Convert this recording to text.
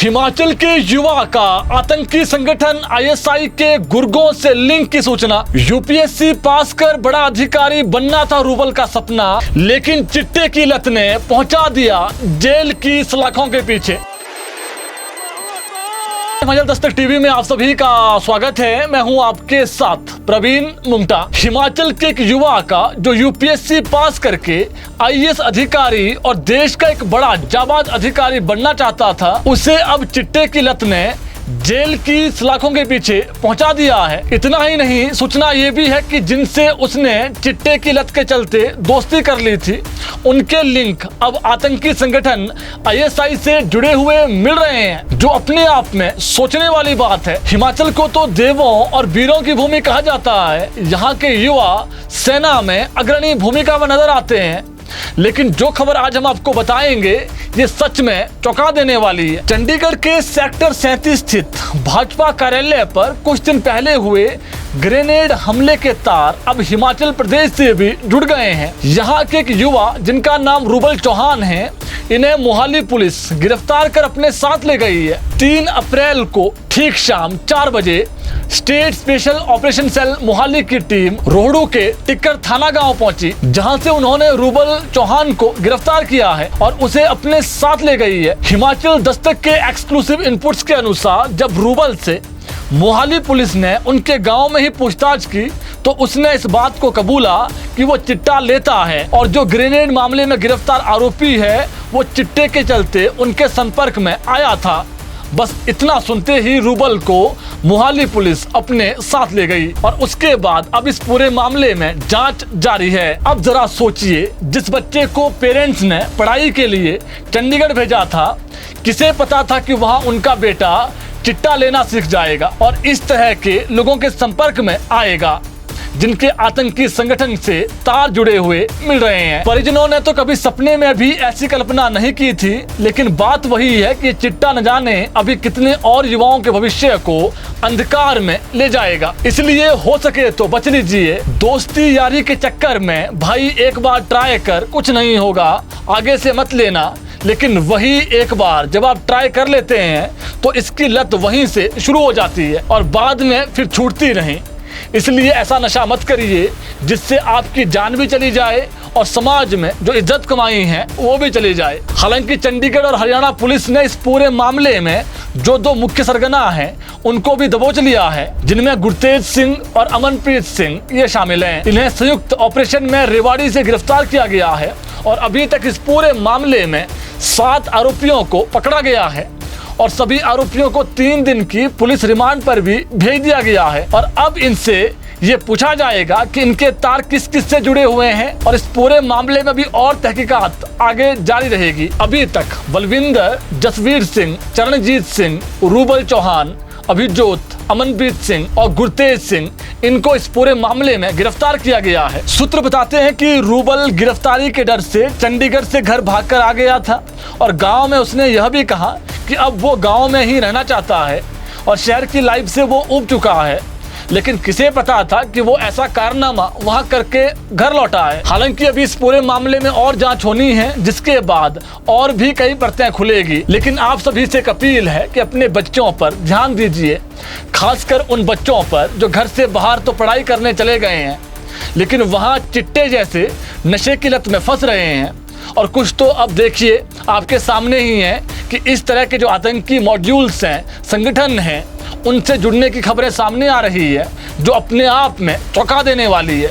हिमाचल के युवा का आतंकी संगठन आईएसआई के गुर्गों से लिंक की सूचना। यूपीएससी पास कर बड़ा अधिकारी बनना था रूबल का सपना, लेकिन चिट्टे की लत ने पहुंचा दिया जेल की सलाखों के पीछे। हिमाचल दस्तक टीवी में आप सभी का स्वागत है। मैं हूं आपके साथ प्रवीण मुमटा। हिमाचल के एक युवा का जो यूपीएससी पास करके आईएएस अधिकारी और देश का एक बड़ा जाबाज अधिकारी बनना चाहता था, उसे अब चिट्टे की लत ने जेल की सलाखों के पीछे पहुंचा दिया है। इतना ही नहीं, सूचना ये भी है कि जिनसे उसने चिट्टे की लत के चलते दोस्ती कर ली थी, उनके लिंक अब आतंकी संगठन आईएसआई से जुड़े हुए मिल रहे हैं, जो अपने आप में सोचने वाली बात है। हिमाचल को तो देवों और वीरों की भूमि कहा जाता है। यहाँ के युवा सेना में अग्रणी भूमिका में नजर आते हैं, लेकिन जो खबर आज हम आपको बताएंगे ये सच में चौंका देने वाली है। चंडीगढ़ के सेक्टर 37 स्थित भाजपा कार्यालय पर कुछ दिन पहले हुए ग्रेनेड हमले के तार अब हिमाचल प्रदेश से भी जुड़ गए हैं। यहाँ के एक युवा जिनका नाम रूबल चौहान है, इन्हें मोहाली पुलिस गिरफ्तार कर अपने साथ ले गई है। 3 अप्रैल को ठीक शाम 4 बजे state special operation cell Mohali की टीम रोहड़ू के टिक्कर थाना गांव पहुंची, जहां से उन्होंने रूबल चौहान को गिरफ्तार किया है और उसे अपने साथ ले गई है। हिमाचल दस्तक के एक्सक्लूसिव इनपुट्स के अनुसार जब रूबल से मोहाली पुलिस ने उनके गांव में ही पूछताछ की, तो उसने इस बात को कबूला कि वो चिट्टा लेता है और जो ग्रेनेड मामले में गिरफ्तार आरोपी है वो चिट्टे के चलते उनके संपर्क में आया था। बस इतना सुनते ही रूबल को मोहाली पुलिस अपने साथ ले गई और उसके बाद अब इस पूरे मामले में जांच जारी है। अब जरा सोचिए, जिस बच्चे को पेरेंट्स ने पढ़ाई के लिए चंडीगढ़ भेजा था, किसे पता था कि वहां उनका बेटा चिट्टा लेना सीख जाएगा और इस तरह के लोगों के संपर्क में आएगा, जिनके आतंकी संगठन से तार जुड़े हुए मिल रहे हैं। परिजनों ने तो कभी सपने में भी ऐसी कल्पना नहीं की थी, लेकिन बात वही है कि चिट्टा न जाने अभी कितने और युवाओं के भविष्य को अंधकार में ले जाएगा। इसलिए हो सके तो बच लीजिए। दोस्ती यारी के चक्कर में भाई एक बार ट्राई कर, कुछ नहीं होगा, आगे से मत लेना। लेकिन वही एक बार जब आप ट्राई कर लेते हैं तो इसकी लत वहीं से शुरू हो जाती है और बाद में फिर छूटती नहीं। इसलिए ऐसा नशा मत करिए जिससे आपकी जान भी चली जाए और समाज में जो इज्जत कमाई है वो भी चली जाए। हालांकि चंडीगढ़ और हरियाणा पुलिस ने इस पूरे मामले में जो 2 मुख्य सरगना हैं उनको भी दबोच लिया है, जिनमें गुरतेज सिंह और अमनप्रीत सिंह ये शामिल हैं। इन्हें संयुक्त ऑपरेशन में रेवाड़ी से गिरफ्तार किया गया है और अभी तक इस पूरे मामले में 7 आरोपियों को पकड़ा गया है और सभी आरोपियों को 3 दिन की पुलिस रिमांड पर भी भेज दिया गया है। और अब इनसे ये पूछा जाएगा कि इनके तार किस किस से जुड़े हुए हैं और इस पूरे मामले में भी और तहकीकात आगे जारी रहेगी। अभी तक बलविंदर, जसवीर सिंह, चरणजीत सिंह, रूबल चौहान, अभिजोत, अमनप्रीत सिंह और गुरतेज सिंह, इनको इस पूरे मामले में गिरफ्तार किया गया है। सूत्र बताते हैं कि रूबल गिरफ्तारी के डर से चंडीगढ़ से घर भागकर आ गया था और गांव में उसने यह भी कहा कि अब वो गांव में ही रहना चाहता है और शहर की लाइफ से वो ऊब चुका है। लेकिन किसे पता था कि वो ऐसा कारनामा वहां करके घर लौटा है। हालांकि अभी इस पूरे मामले में और जांच होनी है, जिसके बाद और भी कई परतें खुलेगी। लेकिन आप सभी से एक अपील है कि अपने बच्चों पर ध्यान दीजिए, खासकर उन बच्चों पर जो घर से बाहर तो पढ़ाई करने चले गए हैं, लेकिन वहाँ चिट्टे जैसे नशे की लत में फंस रहे हैं। और कुछ तो अब देखिए आपके सामने ही है कि इस तरह के जो आतंकी मॉड्यूल्स हैं, संगठन हैं, उनसे जुड़ने की खबरें सामने आ रही है, जो अपने आप में चौंका देने वाली है।